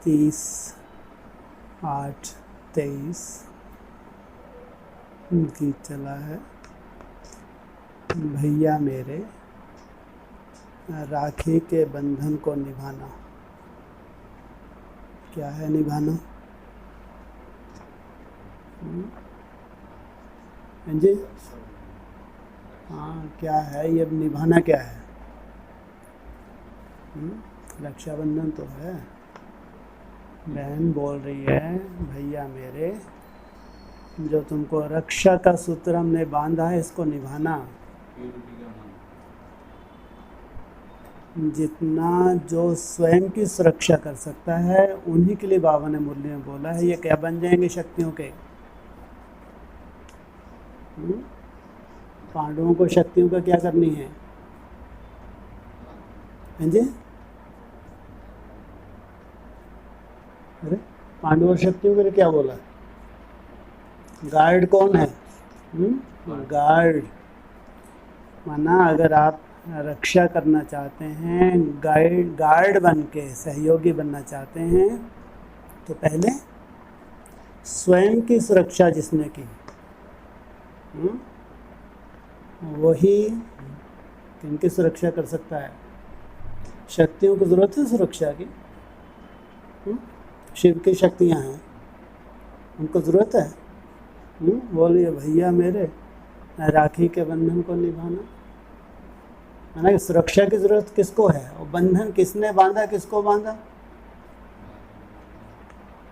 30/8/23 गीत चला है। भैया मेरे राखी के बंधन को निभाना। क्या है निभाना? जी हाँ, क्या है ये निभाना? क्या है? रक्षाबंधन तो है। बहन बोल रही है भैया मेरे, जो तुमको रक्षा का सूत्र हमने बांधा है इसको निभाना। जितना जो स्वयं की सुरक्षा कर सकता है उन्हीं के लिए बाबा ने मुरली में बोला है। ये क्या बन जाएंगे शक्तियों के? पांडवों को शक्तियों का क्या करनी है? जी अरे पांडवों शक्तियों के लिए क्या बोला? गार्ड कौन है? गार्ड माना अगर आप रक्षा करना चाहते हैं, गार्ड बन के सहयोगी बनना चाहते हैं, तो पहले स्वयं की सुरक्षा जिसने की वही किनकी सुरक्षा कर सकता है? शक्तियों की जरूरत है सुरक्षा की। शिव की शक्तियां हैं, उनको जरूरत है। बोलिए भैया मेरे राखी के बंधन को निभाना। है ना? सुरक्षा की जरूरत किसको है? और बंधन किसने बांधा? किसको बांधा?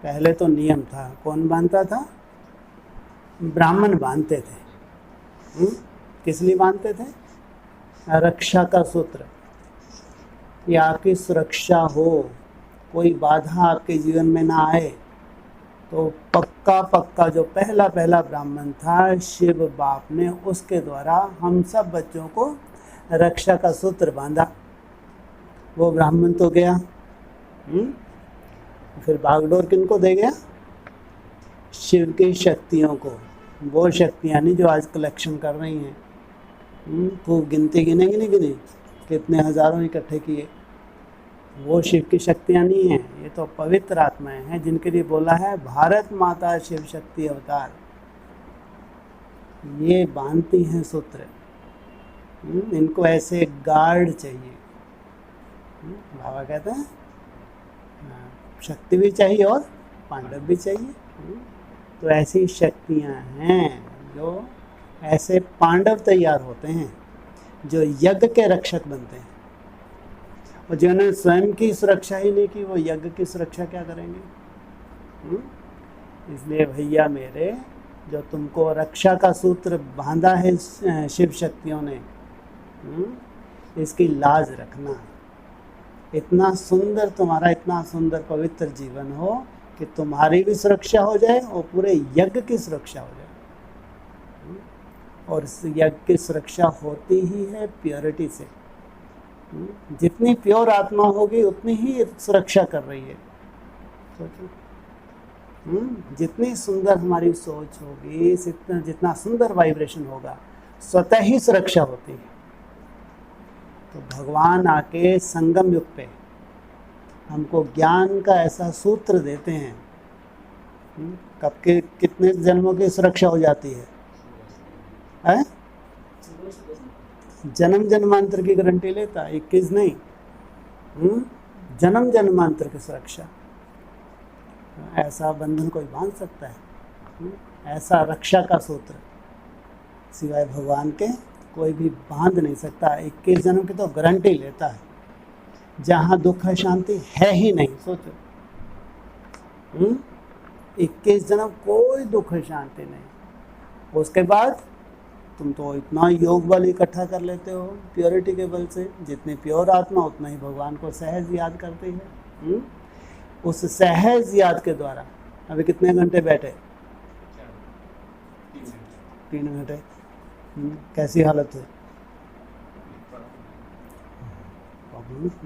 पहले तो नियम था, कौन बांधता था? ब्राह्मण बांधते थे। किस लिए बांधते थे? रक्षा का सूत्र, कि आपकी सुरक्षा हो, कोई बाधा आपके जीवन में ना आए। तो पक्का जो पहला ब्राह्मण था शिव बाप ने, उसके द्वारा हम सब बच्चों को रक्षा का सूत्र बांधा। वो ब्राह्मण तो गया, फिर भागडोर किनको दे गया? शिव की शक्तियों को। वो शक्तियाँ नहीं जो आज कलेक्शन कर रही हैं। तो गिनती गिनेगी नहीं गिनी, कितने हजारों इकट्ठे किए। वो शिव की शक्तियाँ नहीं हैं, ये तो पवित्र आत्माएं हैं जिनके लिए बोला है भारत माता शिव शक्ति अवतार। ये बांधती हैं सूत्र। इनको ऐसे गार्ड चाहिए। बाबा कहते हैं शक्ति भी चाहिए और पांडव भी चाहिए। तो ऐसी शक्तियाँ हैं जो ऐसे पांडव तैयार होते हैं जो यज्ञ के रक्षक बनते हैं। और जिन्होंने स्वयं की सुरक्षा ही नहीं की, वो यज्ञ की सुरक्षा क्या करेंगे? इसलिए भैया मेरे, जो तुमको रक्षा का सूत्र बांधा है शिव शक्तियों ने, इसकी लाज रखना। इतना सुंदर तुम्हारा, इतना सुंदर पवित्र जीवन हो कि तुम्हारी भी सुरक्षा हो जाए और पूरे यज्ञ की सुरक्षा हो जाए। और इस यज्ञ की सुरक्षा होती ही है प्योरिटी से। जितनी प्योर आत्मा होगी उतनी ही सुरक्षा कर रही है। सोचो, जितनी सुंदर हमारी सोच होगी, जितना सुंदर वाइब्रेशन होगा, स्वतः ही सुरक्षा होती है। तो भगवान आके संगम युग पे हमको ज्ञान का ऐसा सूत्र देते हैं। कब के कितने जन्मों की सुरक्षा हो जाती है? जन्म जन्मांतर की गारंटी लेता, 21 नहीं, जन्म जन्मांतर की सुरक्षा। ऐसा बंधन कोई बांध सकता है? ऐसा रक्षा का सूत्र सिवाय भगवान के कोई भी बांध नहीं सकता। 21 जन्म की तो गारंटी लेता है, जहाँ दुख है शांति है ही नहीं। सोचो, 21 जन्म कोई दुख है शांति नहीं। उसके बाद तुम तो इतना योग बल इकट्ठा कर लेते हो प्योरिटी के बल से। जितनी प्योर आत्मा उतना ही भगवान को सहज याद करती है। उस सहज याद के द्वारा अभी कितने घंटे बैठे? 3 घंटे। कैसी हालत है?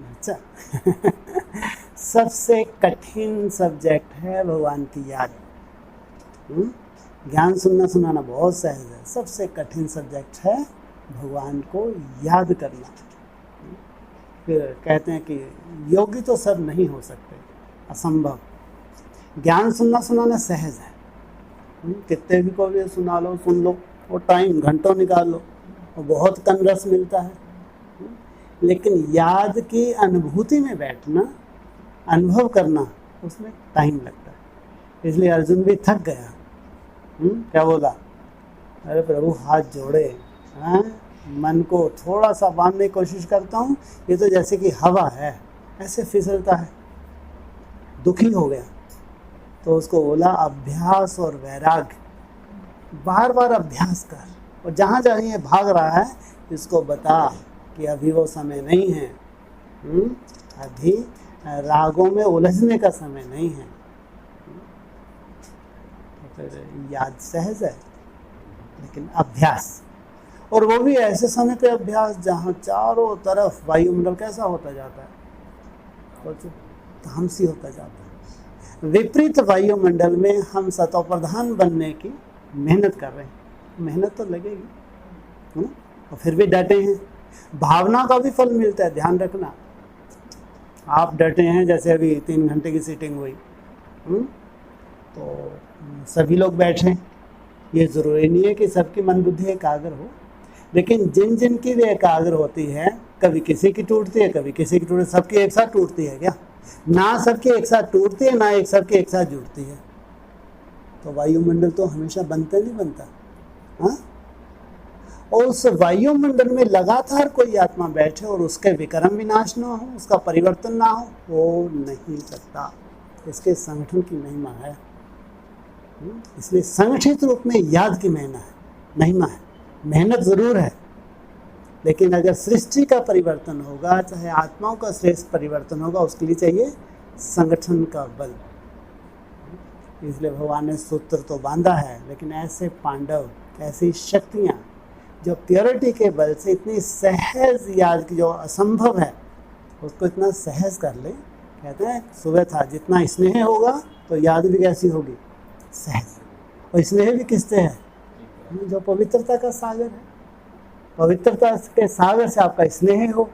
अच्छा सबसे कठिन सब्जेक्ट है भगवान की याद। ज्ञान सुनना सुनाना बहुत सहज है, सबसे कठिन सब्जेक्ट है भगवान को याद करना। फिर कहते हैं कि योगी तो सब नहीं हो सकते, असंभव। ज्ञान सुनना सुनाना सहज है, कितने भी को भी सुना लो, सुन लो, वो टाइम घंटों निकाल लो, वो बहुत कम रस मिलता है। लेकिन याद की अनुभूति में बैठना, अनुभव करना, उसमें टाइम लगता है। इसलिए अर्जुन भी थक गया। क्या बोला? अरे प्रभु हाथ जोड़े, मन को थोड़ा सा बांधने की कोशिश करता हूँ, ये तो जैसे कि हवा है, ऐसे फिसलता है। दुखी हो गया तो उसको बोला अभ्यास और वैराग्य, बार बार अभ्यास कर, और जहाँ जहाँ ये भाग रहा है इसको बता कि अभी वो समय नहीं है, अभी रागों में उलझने का समय नहीं है। तो फिर याद सहज है, लेकिन अभ्यास, और वो भी ऐसे समय पे अभ्यास जहाँ चारों तरफ वायुमंडल कैसा होता जाता है, तामसी होता जाता है। विपरीत वायुमंडल में हम सतो प्रधान बनने की मेहनत कर रहे हैं, मेहनत तो लगेगी, और फिर भी डटे हैं। भावना का भी फल मिलता है, ध्यान रखना। आप डटे हैं, जैसे अभी 3 घंटे की सीटिंग हुई, तो सभी लोग बैठे, ये ज़रूरी नहीं है कि सबकी मन बुद्धि एकाग्र हो, लेकिन जिन जिन की भी एकाग्र होती है, कभी किसी की टूटती है, कभी किसी की टूटती है, सबकी एक साथ टूटती है क्या? ना सबकी एक साथ टूटती है, ना एक सबकी एक साथ जुड़ती है। तो वायुमंडल तो हमेशा बनता नहीं बनता, हाँ? और उस वायुमंडल में लगातार कोई आत्मा बैठे और उसके विक्रम विनाश ना हो, उसका परिवर्तन ना हो, वो नहीं सकता। इसके संगठन की महिमा है। इसलिए संगठित रूप में याद की महिमा है। मेहनत ज़रूर है, लेकिन अगर सृष्टि का परिवर्तन होगा, चाहे आत्माओं का श्रेष्ठ परिवर्तन होगा, उसके लिए चाहिए संगठन का बल। इसलिए भगवान ने सूत्र तो बांधा है, लेकिन ऐसे पांडव, ऐसी शक्तियाँ जो प्योरिटी के बल से इतनी सहज याद की, जो असंभव है उसको इतना सहज कर ले। कहते हैं सुबह था, जितना स्नेह होगा तो याद भी कैसी होगी? सहज। और स्नेह भी किससे है? जो पवित्रता का सागर है। पवित्रता के सागर से आपका स्नेह हो,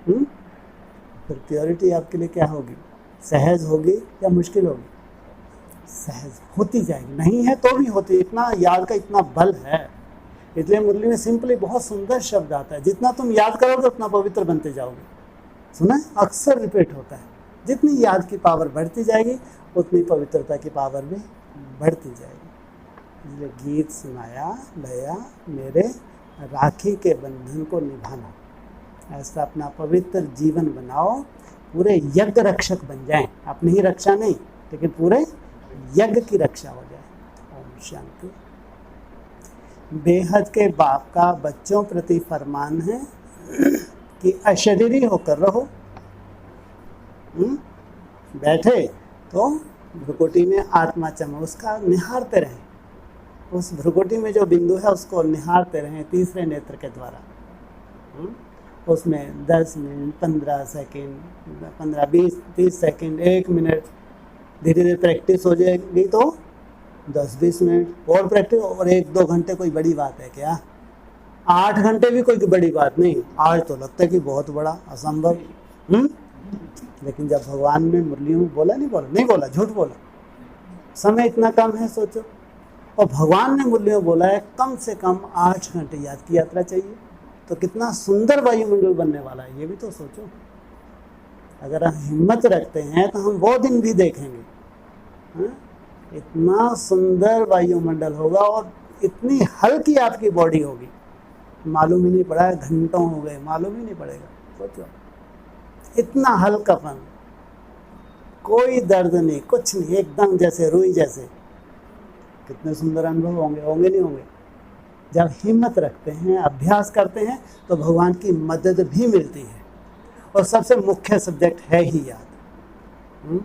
फिर प्योरिटी आपके लिए क्या होगी? सहज होगी या मुश्किल होगी? सहज होती जाएगी। नहीं है तो भी होती, इतना याद का इतना बल है। इसलिए मुरली में सिंपली बहुत सुंदर शब्द आता है, जितना तुम याद करोगे उतना पवित्र बनते जाओगे। सुना है? अक्सर रिपीट होता है, जितनी याद की पावर बढ़ती जाएगी उतनी पवित्रता की पावर भी बढ़ती जाएगी। इसलिए गीत सुनाया भैया मेरे राखी के बंधन को निभाना, ऐसा अपना पवित्र जीवन बनाओ, पूरे यज्ञ रक्षक बन जाएं। अपनी ही रक्षा नहीं, लेकिन पूरे यज्ञ की रक्षा हो जाए। ओम शांति। बेहद के बाप का बच्चों प्रति फरमान है कि अशरीरी होकर रहो। बैठे तो भ्रुकुटी में आत्मा चमक, उसका निहारते रहें। उस भ्रुकुटी में जो बिंदु है उसको निहारते रहें तीसरे नेत्र के द्वारा। उसमें 10 मिनट, 15 सेकेंड, 15, 20, 30 सेकेंड, 1 मिनट, धीरे धीरे प्रैक्टिस हो जाएगी तो 10-20 मिनट और प्रैक्टिस, और 1-2 घंटे कोई बड़ी बात है क्या? 8 घंटे भी कोई बड़ी बात नहीं। आज तो लगता है कि बहुत बड़ा, असंभव। लेकिन जब भगवान ने मुरली में बोला, नहीं बोला, झूठ बोला, समय इतना कम है सोचो, और भगवान ने मुरली में बोला है कम से कम 8 घंटे याद की यात्रा चाहिए, तो कितना सुंदर वायुमंडल बनने वाला है, ये भी तो सोचो। अगर हम हिम्मत रखते हैं तो हम वो दिन भी देखेंगे। इतना सुंदर वायुमंडल होगा और इतनी हल्की आपकी बॉडी होगी, मालूम ही नहीं पड़ा है, घंटों हो गए, मालूम ही नहीं पड़ेगा। सोचो, इतना हल्कापन, कोई दर्द नहीं, कुछ नहीं, एकदम जैसे रुई जैसे। कितने सुंदर अनुभव होंगे नहीं होंगे? जब हिम्मत रखते हैं, अभ्यास करते हैं, तो भगवान की मदद भी मिलती है। और सबसे मुख्य सब्जेक्ट है ही याद।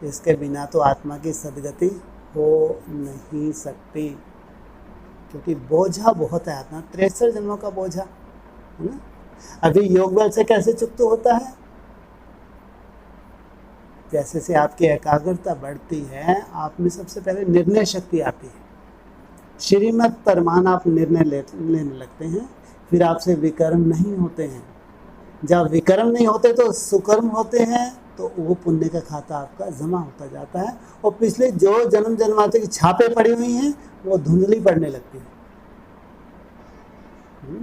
इसके बिना तो आत्मा की सदगति हो नहीं सकती, क्योंकि बोझा बहुत है आत्मा, 63 जन्मों का बोझा है ना। अभी योग बल से कैसे चुक्त होता है? जैसे से आपकी एकाग्रता बढ़ती है, आप में सबसे पहले निर्णय शक्ति आती है। श्रीमत परमान आप निर्णय लेने लगते हैं, फिर आपसे विकर्म नहीं होते हैं। जब विकर्म नहीं होते तो सुकर्म होते हैं, तो वो पुण्य का खाता आपका जमा होता जाता है, और पिछले जो जन्म जन्मांतर की छापे पड़ी हुई हैं वो धुंधली पड़ने लगती है।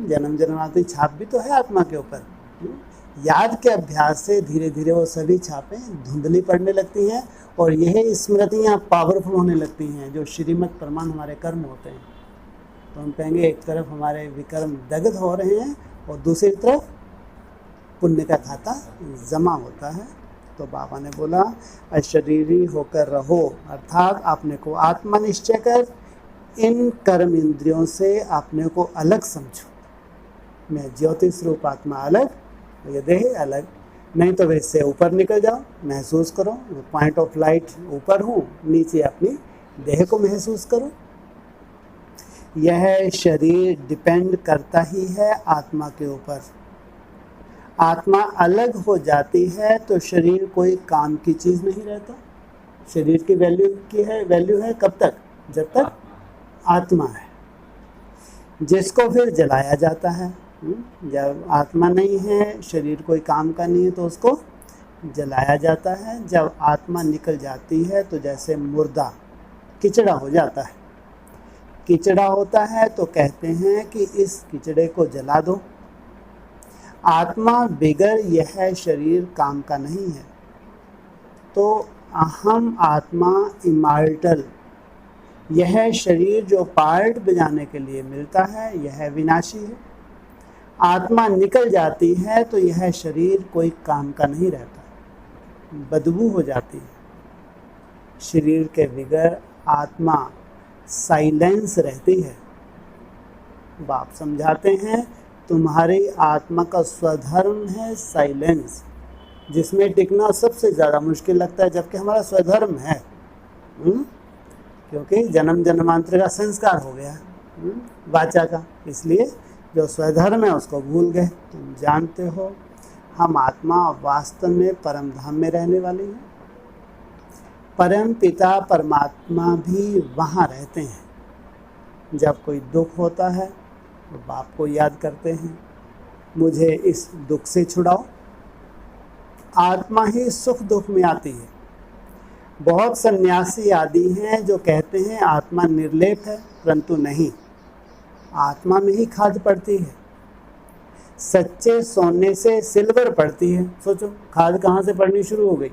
जन्म जन्मांतर की छाप भी तो है आत्मा के ऊपर। याद के अभ्यास से धीरे धीरे वो सभी छापें धुंधली पड़ने लगती हैं, और यही स्मृतियाँ पावरफुल होने लगती हैं जो श्रीमत प्रमाण हमारे कर्म होते हैं। तो हम कहेंगे एक तरफ हमारे विकर्म दग्ध हो रहे हैं और दूसरी तरफ पुण्य का खाता जमा होता है। तो बाबा ने बोला अशरीरी होकर रहो, अर्थात अपने को आत्मा निश्चय कर इन कर्म इंद्रियों से अपने को अलग समझो। मैं ज्योतिष रूप आत्मा अलग, ये देह अलग, नहीं तो वैसे ऊपर निकल जाओ, महसूस करो पॉइंट ऑफ लाइट ऊपर हूँ, नीचे अपनी देह को महसूस करो। यह शरीर डिपेंड करता ही है आत्मा के ऊपर। आत्मा अलग हो जाती है तो शरीर कोई काम की चीज़ नहीं रहता। शरीर की वैल्यू है कब तक? जब तक आत्मा है, जिसको फिर जलाया जाता है। जब आत्मा नहीं है, शरीर कोई काम का नहीं है, तो उसको जलाया जाता है। जब आत्मा निकल जाती है तो जैसे मुर्दा किचड़ा हो जाता है, किचड़ा होता है तो कहते हैं कि इस किचड़े को जला दो। आत्मा बिगर यह शरीर काम का नहीं है। तो अहम आत्मा इमॉर्टल, यह शरीर जो पार्ट बजाने के लिए मिलता है यह विनाशी है। आत्मा निकल जाती है तो यह शरीर कोई काम का नहीं रहता, बदबू हो जाती है। शरीर के बिगर आत्मा साइलेंस रहती है। बाप समझाते हैं तुम्हारी आत्मा का स्वधर्म है साइलेंस, जिसमें टिकना सबसे ज़्यादा मुश्किल लगता है, जबकि हमारा स्वधर्म है। क्योंकि जन्म जन्मांतर का संस्कार हो गया वाचा का, इसलिए जो स्वधर्म है उसको भूल गए। तुम जानते हो हम आत्मा वास्तव में परम धाम में रहने वाली हैं। परम पिता परमात्मा भी वहाँ रहते हैं। जब कोई दुख होता है तो बाप को याद करते हैं, मुझे इस दुख से छुड़ाओ। आत्मा ही सुख दुख में आती है। बहुत सन्यासी आदि हैं जो कहते हैं आत्मा निर्लेप है, परंतु नहीं, आत्मा में ही खाद पड़ती है। सच्चे सोने से सिल्वर पड़ती है। सोचो खाद कहाँ से पड़नी शुरू हो गई?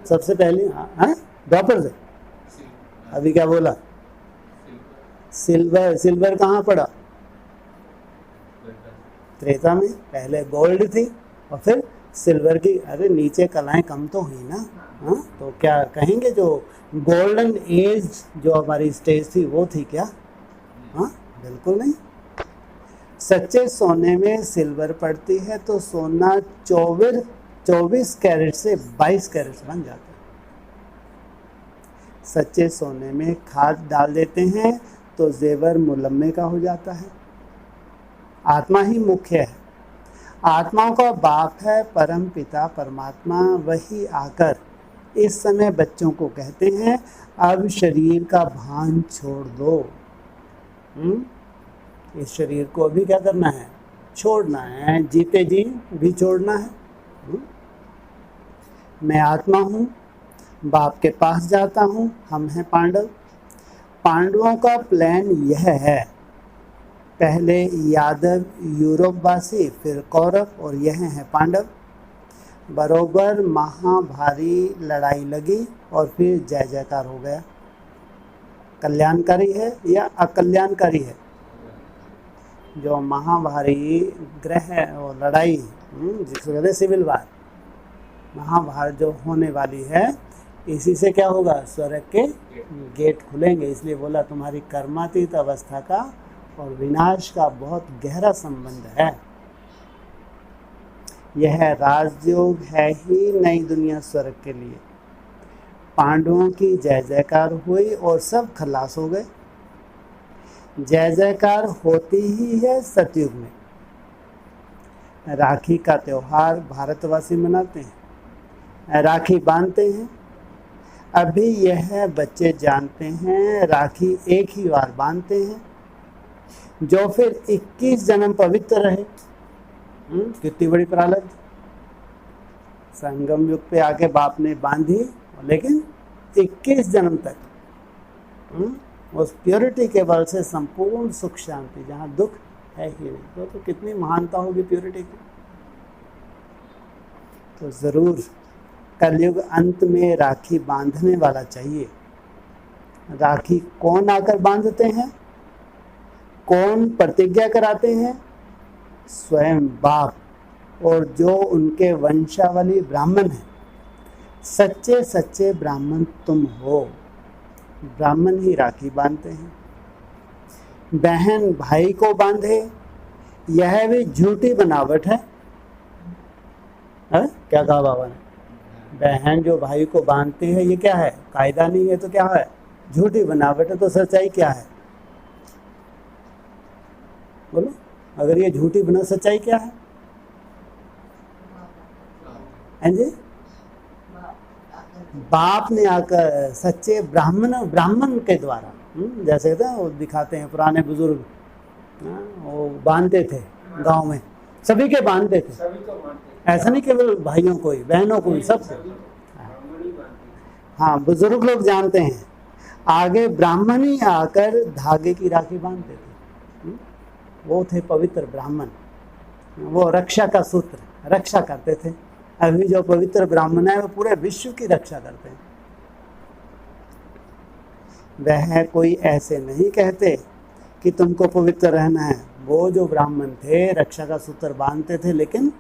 सबसे पहले द्वापर से। अभी क्या बोला? सिल्वर कहाँ पड़ा? त्रेता में। पहले गोल्ड थी और फिर सिल्वर की। अरे नीचे कलाएं कम तो हुई ना। तो क्या कहेंगे जो गोल्डन एज जो हमारी स्टेज थी वो थी क्या? बिल्कुल नहीं। सच्चे सोने में सिल्वर पड़ती है तो सोना 24 कैरेट से 22 कैरेट बन जाता है। सच्चे सोने में खाद डाल देते हैं तो जेवर मुलम्मे का हो जाता है। आत्मा ही मुख्य है। आत्माओं का बाप है परम पिता परमात्मा। वही आकर इस समय बच्चों को कहते हैं अब शरीर का भान छोड़ दो। इस शरीर को अभी क्या करना है? छोड़ना है। जीते जी भी छोड़ना है। मैं आत्मा हूँ, बाप के पास जाता हूँ। हम हैं पांडव। पांडवों का प्लान यह है, पहले यादव यूरोपवासी, फिर कौरव, और यह हैं पांडव। बरोबर महाभारी लड़ाई लगी और फिर जय जयकार हो गया। कल्याणकारी है या अकल्याणकारी है? जो महाभारी ग्रह और लड़ाई जिसको कहते हैं सिविल वार, महाभारत जो होने वाली है, इसी से क्या होगा? स्वर्ग के गेट खुलेंगे। इसलिए बोला तुम्हारी कर्मातीत अवस्था का और विनाश का बहुत गहरा संबंध है। यह राजयोग है ही नई दुनिया स्वर्ग के लिए। पांडवों की जय जयकार हुई और सब खलास हो गए। जय जयकार होती ही है सतयुग में। राखी का त्योहार भारतवासी मनाते हैं, राखी बांधते हैं। अभी यह बच्चे जानते हैं राखी एक ही बार बांधते हैं, जो फिर 21 जन्म पवित्र रहे। कितनी बड़ी प्रारब्ध। संगम युग पे आके बाप ने बांधी, लेकिन 21 जन्म तक उस प्योरिटी के बल से संपूर्ण सुख शांति, जहाँ दुख है ही नहीं। तो कितनी महानता होगी प्योरिटी की। तो ज़रूर कलयुग अंत में राखी बांधने वाला चाहिए। राखी कौन आकर बांधते हैं, कौन प्रतिज्ञा कराते हैं? स्वयं बाप, और जो उनके वंशावली ब्राह्मण हैं। सच्चे सच्चे ब्राह्मण तुम हो, ब्राह्मण ही राखी बांधते हैं। बहन भाई को बांधे, यह भी झूठी बनावट है। क्या कहा बाबा ने? बहन जो भाई को बांधती है, ये क्या है? कायदा नहीं है तो क्या है? झूठी बनावट है। तो सच्चाई क्या है? बोलो, अगर ये झूठी बना, सच्चाई क्या है? हैं जी? बाप ने आकर सच्चे ब्राह्मण के द्वारा, जैसे कहते हैं वो दिखाते हैं पुराने बुजुर्ग, वो बांधते थे गांव में, सभी के बांधते थे। ऐसा नहीं केवल भाइयों को ही, बहनों को ही, सबको। हाँ, बुजुर्ग लोग जानते हैं। आगे ब्राह्मण ही आकर धागे की राखी बांधते थे। वो थे पवित्र ब्राह्मण, वो रक्षा का सूत्र रक्षा करते थे। अभी जो पवित्र ब्राह्मण है वो पूरे विश्व की रक्षा करते हैं। वह कोई ऐसे नहीं कहते कि तुमको पवित्र रहना है। वो जो ब्राह्मण थे रक्षा का सूत्र बांधते थे, लेकिन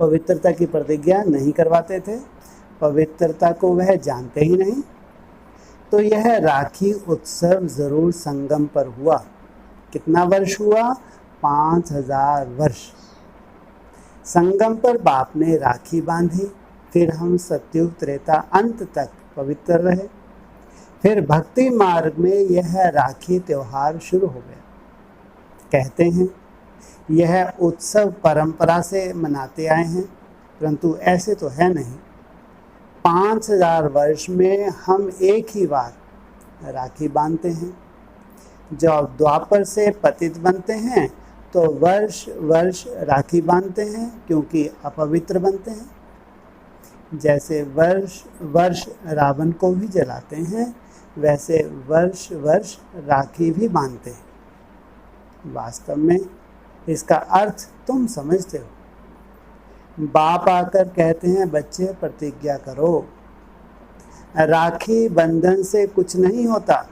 पवित्रता की प्रतिज्ञा नहीं करवाते थे। पवित्रता को वह जानते ही नहीं। तो यह राखी उत्सव जरूर संगम पर हुआ। कितना वर्ष हुआ? 5000 वर्ष। संगम पर बाप ने राखी बांधी, फिर हम सतयुग त्रेता अंत तक पवित्र रहे। फिर भक्ति मार्ग में यह राखी त्योहार शुरू हो गया। कहते हैं यह उत्सव परंपरा से मनाते आए हैं, परंतु ऐसे तो है नहीं। 5000 वर्ष में हम एक ही बार राखी बांधते हैं। जब द्वापर से पतित बनते हैं तो वर्ष वर्ष राखी बांधते हैं, क्योंकि अपवित्र बनते हैं। जैसे वर्ष वर्ष रावण को भी जलाते हैं, वैसे वर्ष वर्ष राखी भी बांधते हैं। वास्तव में इसका अर्थ तुम समझते हो। बाप आकर कहते हैं बच्चे प्रतिज्ञा करो। राखी बंधन से कुछ नहीं होता।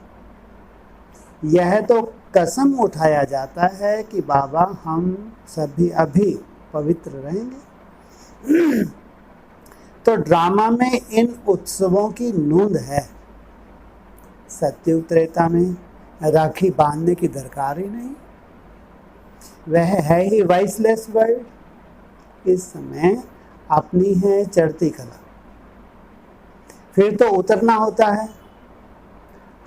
यह तो कसम उठाया जाता है कि बाबा हम सभी अभी पवित्र रहेंगे। तो ड्रामा में इन उत्सवों की नोंद है। सत्युग त्रेता में राखी बांधने की दरकार ही नहीं। वह है ही वाइसलेस वर्ल्ड। इस समय अपनी है चढ़ती कला, फिर तो उतरना होता है।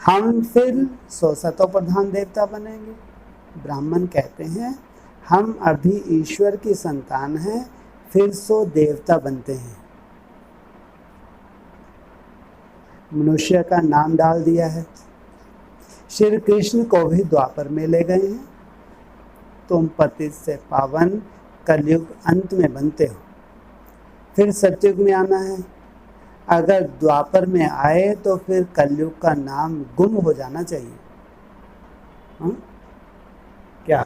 हम फिर 100 प्रधान देवता बनेंगे। ब्राह्मण कहते हैं हम अभी ईश्वर की संतान हैं, फिर 100 देवता बनते हैं। मनुष्य का नाम डाल दिया है। श्री कृष्ण को भी द्वापर में ले गए हैं। तुम पतित से पावन कलयुग अंत में बनते हो, फिर सतयुग में आना है। अगर द्वापर में आए तो फिर कलयुग का नाम गुम हो जाना चाहिए। क्या?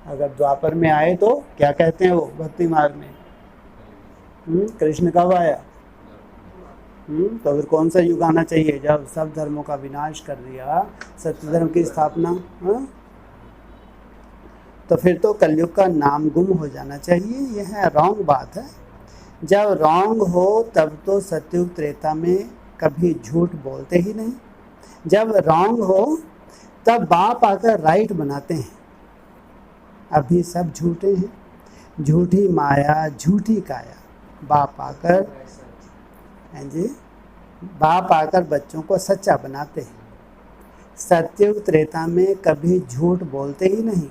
अगर द्वापर में आए तो क्या कहते हैं वो भक्ति मार्ग में? कृष्ण कब आया? तो फिर कौन सा युग आना चाहिए? जब सब धर्मों का विनाश कर दिया, सत्य धर्म की स्थापना। तो फिर तो कलयुग का नाम गुम हो जाना चाहिए। यह रॉन्ग बात है। जब रॉन्ग हो तब तो सतयुग त्रेता में कभी झूठ बोलते ही नहीं। जब रॉन्ग हो तब बाप आकर राइट बनाते हैं। अभी सब झूठे हैं। झूठी माया, झूठी काया। बाप आकर, हैं जी, बाप आकर बच्चों को सच्चा बनाते हैं। सतयुग त्रेता में कभी झूठ बोलते ही नहीं।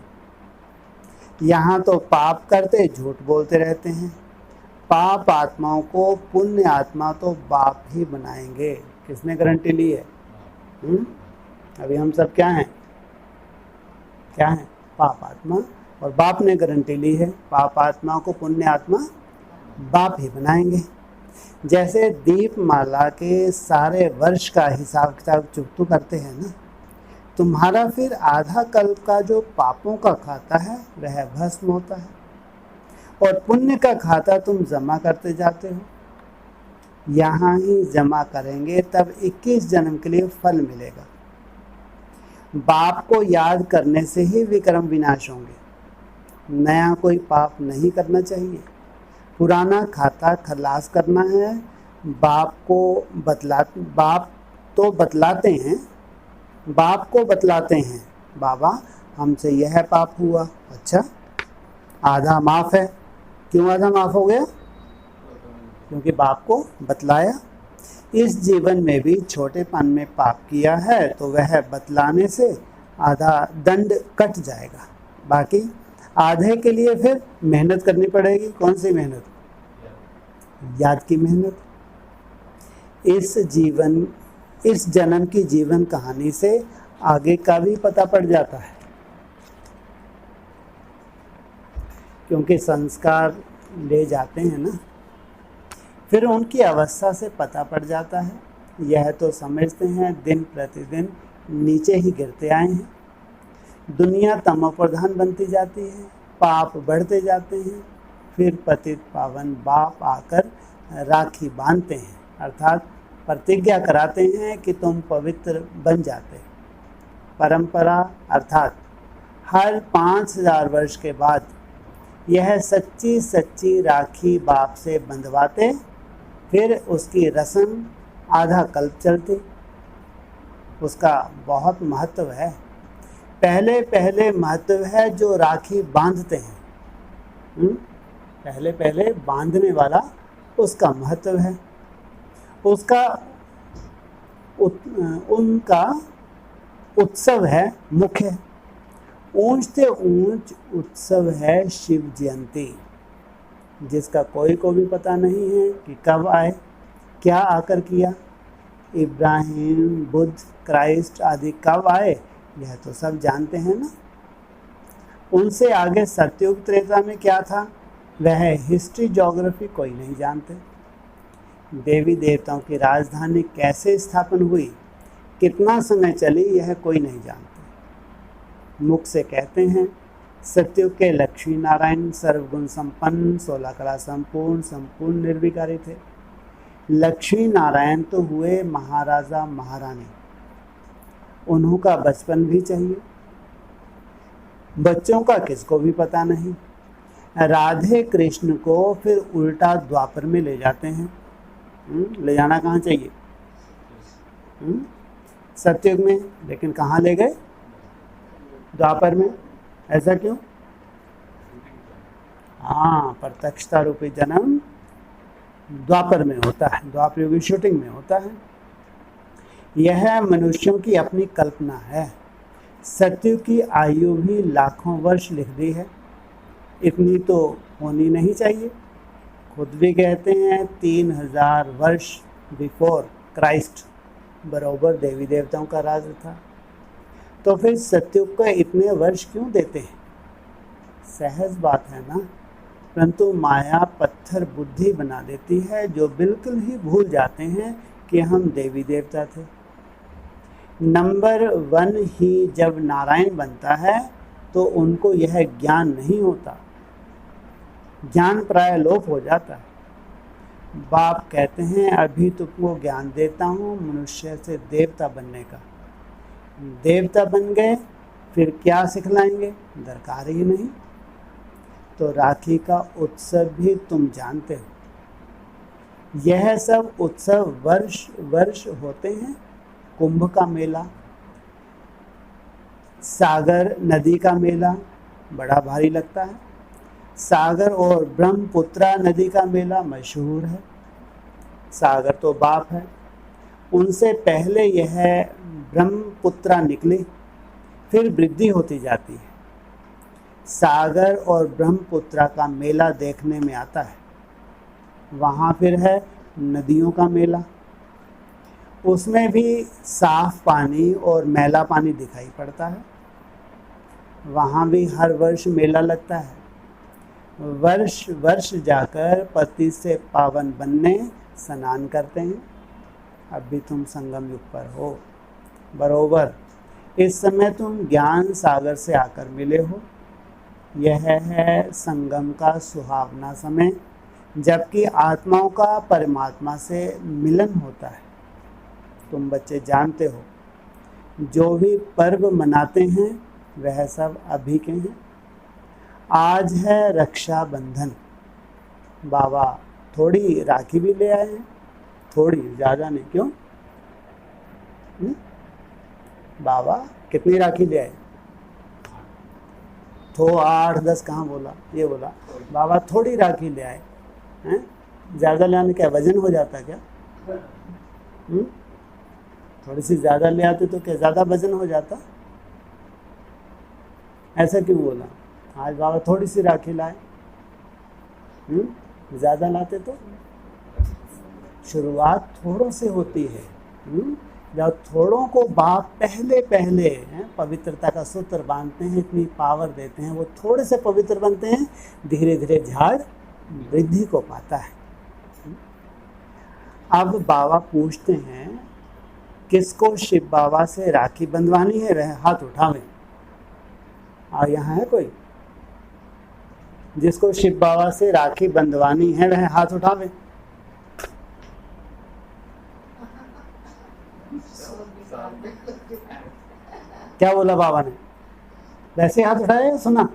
यहाँ तो पाप करते झूठ बोलते रहते हैं। पाप आत्माओं को पुण्य आत्मा तो बाप ही बनाएंगे। किसने गारंटी ली है? अभी हम सब क्या हैं? क्या हैं? पाप आत्मा। और बाप ने गारंटी ली है, पाप आत्मा को पुण्य आत्मा बाप ही बनाएंगे। जैसे दीपमाला के सारे वर्ष का हिसाब किताब चुकतू करते हैं ना, तुम्हारा फिर आधा कल्प का जो पापों का खाता है वह भस्म होता है, और पुण्य का खाता तुम जमा करते जाते हो। यहाँ ही जमा करेंगे तब 21 जन्म के लिए फल मिलेगा। बाप को याद करने से ही विक्रम विनाश होंगे, नया कोई पाप नहीं करना चाहिए। पुराना खाता खलास करना है। बाप को बतलाते हैं, बाप को बतलाते हैं, बाबा हमसे यह पाप हुआ, अच्छा आधा माफ़ है। क्यों आधा माफ़ हो गया? क्योंकि बाप को बतलाया। इस जीवन में भी छोटेपन में पाप किया है तो वह बतलाने से आधा दंड कट जाएगा, बाकी आधे के लिए फिर मेहनत करनी पड़ेगी। कौन सी मेहनत? याद की मेहनत। इस जन्म की जीवन कहानी से आगे का भी पता पड़ जाता है, क्योंकि संस्कार ले जाते हैं ना, फिर उनकी अवस्था से पता पड़ जाता है। यह तो समझते हैं दिन प्रतिदिन नीचे ही गिरते आए हैं, दुनिया तमोप्रधान बनती जाती है, पाप बढ़ते जाते हैं, फिर पतित पावन बाप आकर राखी बांधते हैं, अर्थात प्रतिज्ञा कराते हैं कि तुम पवित्र बन जाते। परंपरा अर्थात हर 5000 वर्ष के बाद यह सच्ची सच्ची राखी बाप से बंधवाते, फिर उसकी रस्म आधा कल्प चलती। उसका बहुत महत्व है। पहले महत्व है जो राखी बांधते हैं, पहले बांधने वाला उसका महत्व है। उनका उत्सव है मुख्य। ऊंच से ऊंच उत्सव है शिव जयंती, जिसका कोई को भी पता नहीं है कि कब आए, क्या आकर किया। इब्राहिम, बुद्ध, क्राइस्ट आदि कब आए यह तो सब जानते हैं ना। उनसे आगे सतयुग त्रेता में क्या था वह हिस्ट्री ज्योग्राफी कोई नहीं जानते। देवी देवताओं की राजधानी कैसे स्थापन हुई, कितना समय चली, यह कोई नहीं जानते। मुख से कहते हैं सतयुग के लक्ष्मी नारायण सर्वगुण संपन्न, 16 कला संपूर्ण निर्विकारी थे। लक्ष्मी नारायण तो हुए महाराजा महारानी, उन्हों का बचपन भी चाहिए। बच्चों का किसको भी पता नहीं। राधे कृष्ण को फिर उल्टा द्वापर में ले जाते हैं। ले जाना कहाँ चाहिए? सतयुग में, लेकिन कहाँ ले गए? द्वापर में। ऐसा क्यों? हाँ, प्रत्यक्षता रूपी जन्म द्वापर में होता है, द्वापर युग की शूटिंग में होता है। यह मनुष्यों की अपनी कल्पना है। सतयुग की आयु भी लाखों वर्ष लिख दी है, इतनी तो होनी नहीं चाहिए। खुद भी कहते हैं 3000 वर्ष बिफोर क्राइस्ट बराबर देवी देवताओं का राज था। तो फिर सतयुग को इतने वर्ष क्यों देते हैं? सहज बात है ना, परंतु माया पत्थर बुद्धि बना देती है, जो बिल्कुल ही भूल जाते हैं कि हम देवी देवता थे। नंबर 1 ही जब नारायण बनता है तो उनको यह ज्ञान नहीं होता, ज्ञान प्राय लोप हो जाता है। बाप कहते हैं अभी तुमको ज्ञान देता हूँ मनुष्य से देवता बनने का। देवता बन गए फिर क्या सिखलाएंगे, दरकार ही नहीं। तो राखी का उत्सव भी तुम जानते हो। यह सब उत्सव वर्ष वर्ष होते हैं। कुंभ का मेला, सागर नदी का मेला बड़ा भारी लगता है। सागर और ब्रह्मपुत्रा नदी का मेला मशहूर है। सागर तो बाप है, उनसे पहले यह ब्रह्मपुत्रा निकली, फिर वृद्धि होती जाती है। सागर और ब्रह्मपुत्रा का मेला देखने में आता है। वहाँ फिर है नदियों का मेला, उसमें भी साफ पानी और मैला पानी दिखाई पड़ता है। वहाँ भी हर वर्ष मेला लगता है। वर्ष वर्ष जाकर पति से पावन बनने स्नान करते हैं। अब भी तुम संगम युग पर हो, बरोबर इस समय तुम ज्ञान सागर से आकर मिले हो। यह है संगम का सुहावना समय, जबकि आत्माओं का परमात्मा से मिलन होता है। तुम बच्चे जानते हो, जो भी पर्व मनाते हैं वह सब अभी के हैं। आज है रक्षाबंधन। बाबा थोड़ी राखी भी ले आए हैं, थोड़ी, ज़्यादा नहीं। क्यों? बाबा कितनी राखी ले आए? तो 8-10 कहाँ बोला, ये बोला बाबा थोड़ी राखी ले आए हैं। ज़्यादा ले आने क्या वजन हो जाता क्या? थोड़ी सी ज़्यादा ले आते तो क्या ज़्यादा वजन हो जाता? ऐसा क्यों बोला? आज बाबा थोड़ी सी राखी लाए, ज़्यादा लाते तो? शुरुआत थोड़ों से होती है। जब थोड़ों को बाप पहले पवित्रता का सूत्र बांधते हैं, इतनी पावर देते हैं, वो थोड़े से पवित्र बनते हैं, धीरे धीरे झाड़ वृद्धि को पाता है। अब बाबा पूछते हैं, किसको शिव बाबा से राखी बंधवानी है वह हाथ उठावे। और यहाँ है कोई? जिसको शिव बाबा से राखी बंधवानी है वह हाथ उठावे। क्या बोला बाबा ने? वैसे हाथ उठाया, सुना?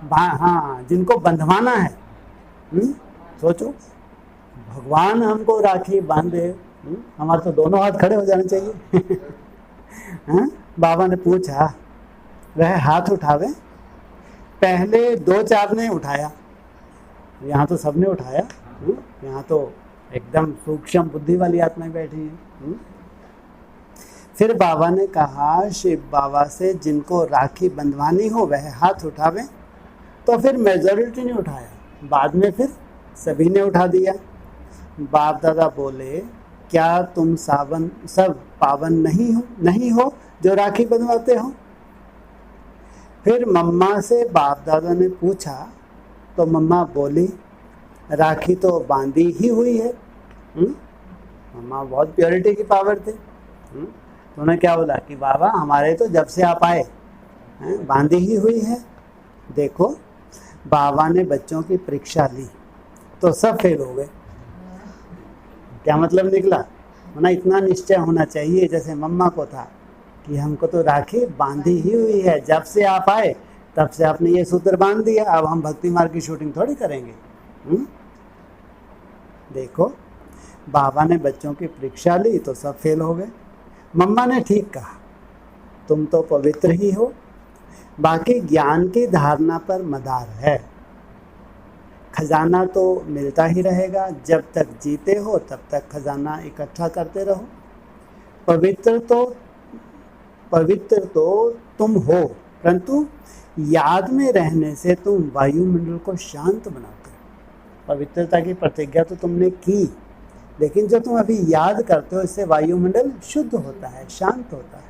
हाँ, जिनको बंधवाना है। सोचो, भगवान हमको राखी बांधे, हमारे तो दोनों हाथ खड़े हो जाने चाहिए। बाबा ने पूछा, वह हाथ उठावे। पहले 2-4 ने उठाया, यहाँ तो सबने उठाया। यहाँ तो एकदम सूक्ष्म बुद्धि वाली आत्माएं बैठी हैं। फिर बाबा ने कहा, शिव बाबा से जिनको राखी बंधवानी हो वह हाथ उठावे। तो फिर मेजॉरिटी ने उठाया, बाद में फिर सभी ने उठा दिया। बाप दादा बोले, क्या तुम सब पावन नहीं हो जो राखी बंधवाते हो? फिर मम्मा से बाप दादा ने पूछा, तो मम्मा बोली, राखी तो बांधी ही हुई है। मम्मा बहुत प्योरिटी की पावर थे। तो उन्होंने क्या बोला कि बाबा हमारे तो जब से आप आए बांधी ही हुई है। देखो, बाबा ने बच्चों की परीक्षा ली तो सब फेल हो गए। क्या मतलब निकला? ना इतना निश्चय होना चाहिए जैसे मम्मा को था कि हमको तो राखी बांधी ही हुई है, जब से आप आए तब से आपने ये सूत्र बांध दिया, अब हम भक्ति मार्ग की शूटिंग थोड़ी करेंगे। देखो, बाबा ने बच्चों की परीक्षा ली तो सब फेल हो गए। मम्मा ने ठीक कहा, तुम तो पवित्र ही हो, बाकी ज्ञान की धारणा पर मदार है। खजाना तो मिलता ही रहेगा, जब तक जीते हो तब तक खजाना इकट्ठा करते रहो। पवित्र तो तुम हो, परंतु याद में रहने से तुम वायुमंडल को शांत बनाते हो। पवित्रता की प्रतिज्ञा तो तुमने की, लेकिन जो तुम अभी याद करते हो इससे वायुमंडल शुद्ध होता है, शांत होता है।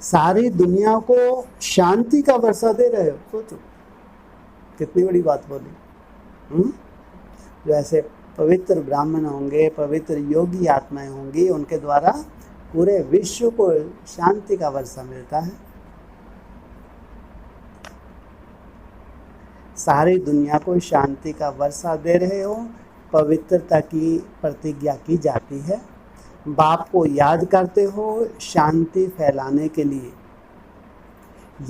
सारी दुनिया को शांति का वर्षा दे रहे हो। सोचो कितनी बड़ी बात बोली। जो ऐसे पवित्र ब्राह्मण होंगे, पवित्र योगी आत्माएं होंगी, उनके द्वारा पूरे विश्व को शांति का वर्षा मिलता है। सारी दुनिया को शांति का वर्षा दे रहे हो, पवित्रता की प्रतिज्ञा की जाती है। बाप को याद करते हो शांति फैलाने के लिए।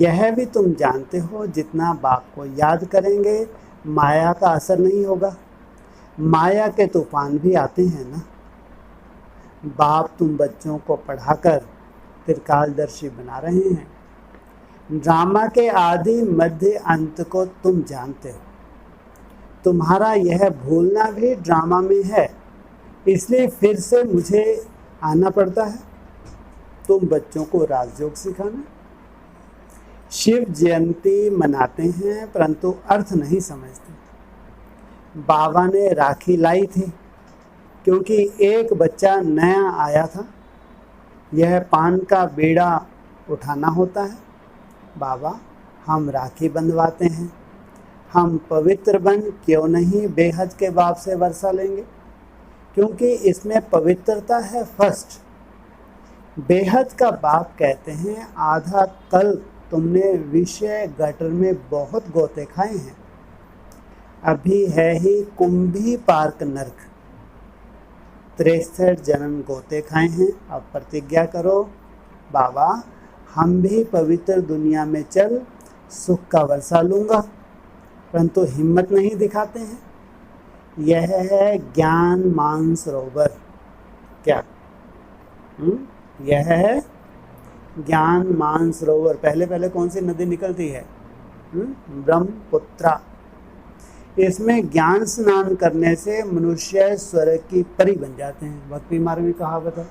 यह भी तुम जानते हो, जितना बाप को याद करेंगे माया का असर नहीं होगा। माया के तूफान भी आते हैं ना। बाप तुम बच्चों को पढ़ाकर त्रिकालदर्शी बना रहे हैं। ड्रामा के आदि मध्य अंत को तुम जानते हो। तुम्हारा यह भूलना भी ड्रामा में है, इसलिए फिर से मुझे आना पड़ता है तुम बच्चों को राजयोग सिखाना। शिव जयंती मनाते हैं परंतु अर्थ नहीं समझते। बाबा ने राखी लाई थी क्योंकि एक बच्चा नया आया था। यह पान का बेड़ा उठाना होता है। बाबा, हम राखी बंधवाते हैं। हम पवित्र बन क्यों नहीं बेहद के बाप से वर्षा लेंगे, क्योंकि इसमें पवित्रता है फर्स्ट। बेहद का बाप कहते हैं आधा कल तुमने विषय गटर में बहुत गोते खाए हैं, अभी है ही कुंभी पार्क नर्क, 63 जन्म गोते खाए हैं। अब प्रतिज्ञा करो बाबा हम भी पवित्र दुनिया में चल सुख का वर्षा लूँगा, परंतु हिम्मत नहीं दिखाते हैं। यह है ज्ञान मानसरोवर। क्या यह है ज्ञान मानसरोवर। पहले पहले कौन सी नदी निकलती है? ब्रह्मपुत्रा। इसमें ज्ञान स्नान करने से मनुष्य स्वर्ग की परी बन जाते हैं। भक्ति मार्ग में कहावत है,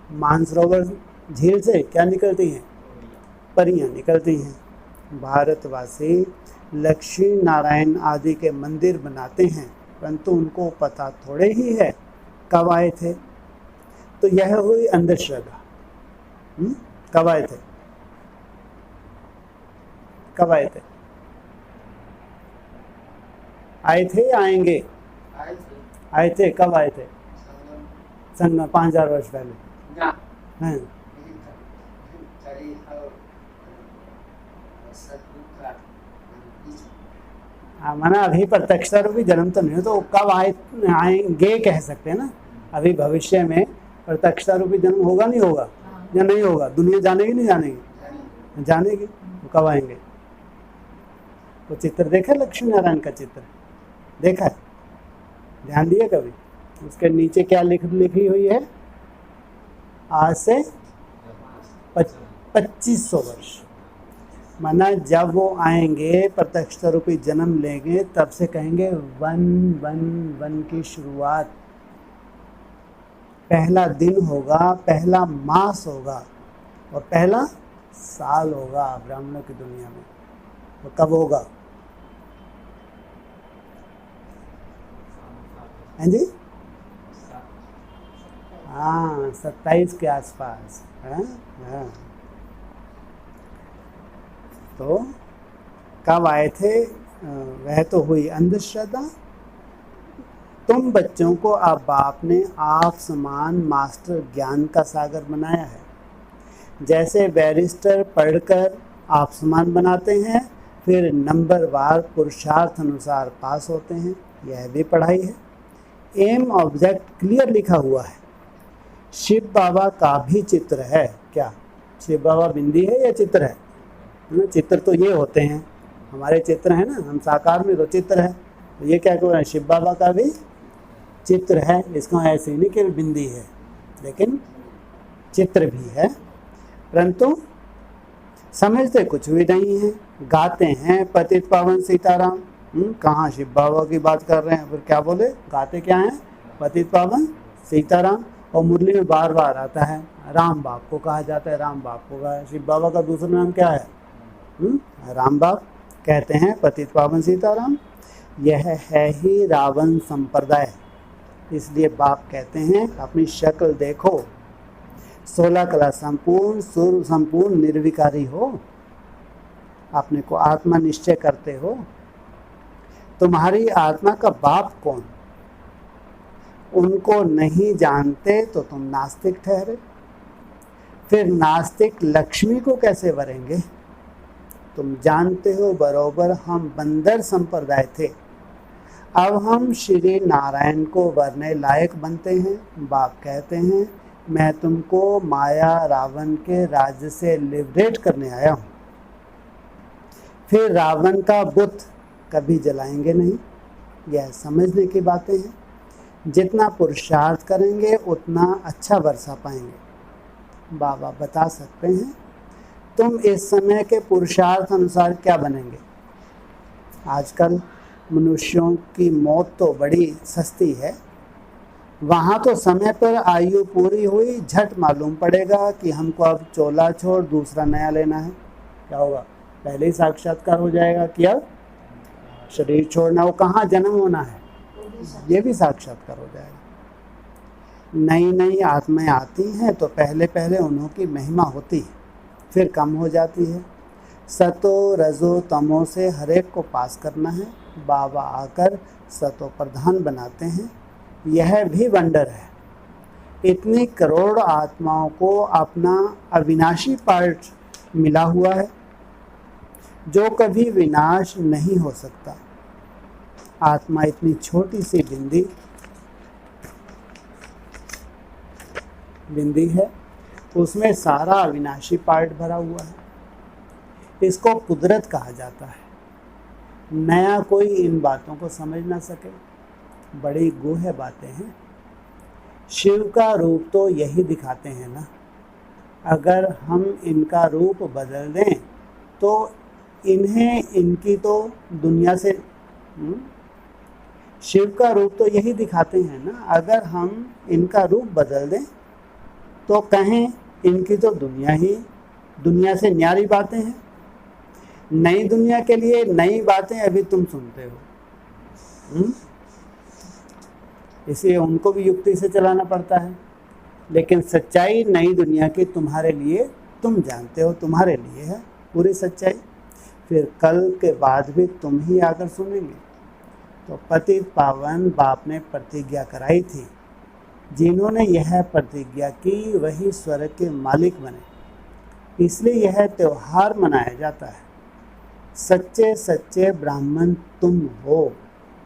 मानसरोवर झील से क्या निकलती हैं? परियां निकलती हैं। भारतवासी लक्ष्मी नारायण आदि के मंदिर बनाते हैं, परंतु उनको पता थोड़े ही है कब आए थे। तो यह हुई अंधश्रद्धा। कब आए थे? कब आए थे? आए थे या आएंगे? आए थे। कब आए थे? संगम 5000 वर्ष पहले। हैं? माना अभी प्रत्यक्षता रूपी जन्म तो नहीं हो, तो कब आएंगे कह सकते हैं ना। अभी भविष्य में प्रत्यक्षता रूपी जन्म होगा नहीं होगा या नहीं होगा? दुनिया जानेगी नहीं जानेगी? जानेगी। तो कब आएंगे? वो चित्र देखा लक्ष्मी नारायण का चित्र देखा है? ध्यान दिए कभी? उसके नीचे क्या लिखी हुई है? आज से 2500 वर्ष। माना जब वो आएंगे प्रत्यक्ष रूपी जन्म लेंगे, तब से कहेंगे वन वन वन की शुरुआत। पहला दिन होगा, पहला मास होगा और पहला साल होगा ब्राह्मणों की दुनिया में। तो कब होगा? हैं जी? हाँ, 27 के आसपास। हाँ। तो कब आए थे? वह तो हुई अंधश्रद्धा। तुम बच्चों को अब बाप ने आप समान मास्टर ज्ञान का सागर बनाया है। जैसे बैरिस्टर पढ़कर आप समान बनाते हैं, फिर नंबरवार पुरुषार्थ अनुसार पास होते हैं। यह भी पढ़ाई है। एम ऑब्जेक्ट क्लियर लिखा हुआ है। शिव बाबा का भी चित्र है। क्या शिव बाबा बिंदी है या चित्र है? ना, चित्र तो ये होते हैं, हमारे चित्र है ना, हम साकार में तो चित्र है। तो ये क्या कह रहे हैं? शिव बाबा का भी चित्र है। इसको ऐसे नहीं कि बिंदी है, लेकिन चित्र भी है, परंतु समझते कुछ भी नहीं है। गाते हैं पतित पावन सीताराम। कहाँ शिव बाबा की बात कर रहे हैं? फिर क्या बोले? गाते क्या हैं? पतित पावन सीताराम। और मुरली में बार बार आता है राम बाप को कहा जाता है, राम बाप को कहा। शिव बाबा का दूसरा नाम क्या है? राम बाप। कहते हैं पतित पावन सीताराम। यह है ही रावण संप्रदाय। इसलिए बाप कहते हैं अपनी शक्ल देखो, 16 कला संपूर्ण, सुर संपूर्ण, निर्विकारी हो, अपने को आत्मा निश्चय करते हो। तुम्हारी आत्मा का बाप कौन? उनको नहीं जानते तो तुम नास्तिक ठहरे। फिर नास्तिक लक्ष्मी को कैसे वरेंगे? तुम जानते हो बरोबर हम बंदर संप्रदाय थे, अब हम श्री नारायण को वरने लायक बनते हैं। बाप कहते हैं मैं तुमको माया रावण के राज्य से लिबरेट करने आया हूँ। फिर रावण का बुत कभी जलाएंगे नहीं। यह समझने की बातें हैं। जितना पुरुषार्थ करेंगे उतना अच्छा वर्षा पाएंगे। बाबा बता सकते हैं तुम इस समय के पुरुषार्थ अनुसार क्या बनेंगे। आजकल मनुष्यों की मौत तो बड़ी सस्ती है। वहाँ तो समय पर आयु पूरी हुई झट मालूम पड़ेगा कि हमको अब चोला छोड़ दूसरा नया लेना है। क्या होगा? पहले ही साक्षात्कार हो जाएगा कि अब शरीर छोड़ना, वो कहाँ जन्म होना है, ये भी साक्षात्कार हो जाएगा। नई नई आत्माएं आती हैं तो पहले पहले उन्हों की महिमा होती है, फिर कम हो जाती है। सतो रजो तमो से हरेक को पास करना है। बाबा आकर सतो प्रधान बनाते हैं, यह भी वंडर है। इतनी करोड़ आत्माओं को अपना अविनाशी पार्ट मिला हुआ है जो कभी विनाश नहीं हो सकता। आत्मा इतनी छोटी सी बिंदी है, उसमें सारा अविनाशी पार्ट भरा हुआ है। इसको कुदरत कहा जाता है। नया कोई इन बातों को समझ ना सके, बड़ी गूढ़ बातें हैं। शिव का रूप तो यही दिखाते हैं ना। अगर हम इनका रूप बदल दें तो इन्हें इनकी तो दुनिया से शिव का रूप तो यही दिखाते हैं ना। अगर हम इनका रूप बदल दें तो कहें इनकी तो दुनिया से न्यारी बातें हैं। नई दुनिया के लिए नई बातें अभी तुम सुनते हो, इसलिए उनको भी युक्ति से चलाना पड़ता है। लेकिन सच्चाई नई दुनिया की तुम्हारे लिए, तुम जानते हो, तुम्हारे लिए है पूरी सच्चाई। फिर कल के बाद भी तुम ही आकर सुनेंगे। तो पतित पावन बाप ने प्रतिज्ञा कराई थी, जिन्होंने यह प्रतिज्ञा की वही स्वर्ग के मालिक बने। इसलिए यह त्योहार मनाया जाता है। सच्चे सच्चे ब्राह्मण तुम हो।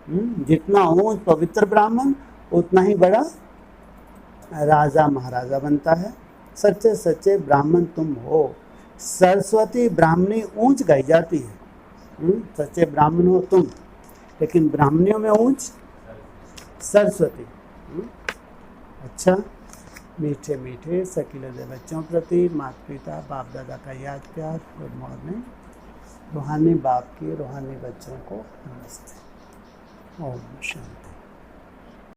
जितना ऊंच पवित्र ब्राह्मण उतना ही बड़ा राजा महाराजा बनता है। सच्चे सच्चे ब्राह्मण तुम हो। सरस्वती ब्राह्मणी ऊंच गाई जाती है। सच्चे ब्राह्मण हो तुम, लेकिन ब्राह्मणियों में ऊंच सरस्वती। अच्छा, मीठे मीठे सकीले बच्चों प्रति माता पिता बाप दादा का याद प्यार। Good morning. रूहानी बाप की रूहानी बच्चों को नमस्ते। ओम शांति।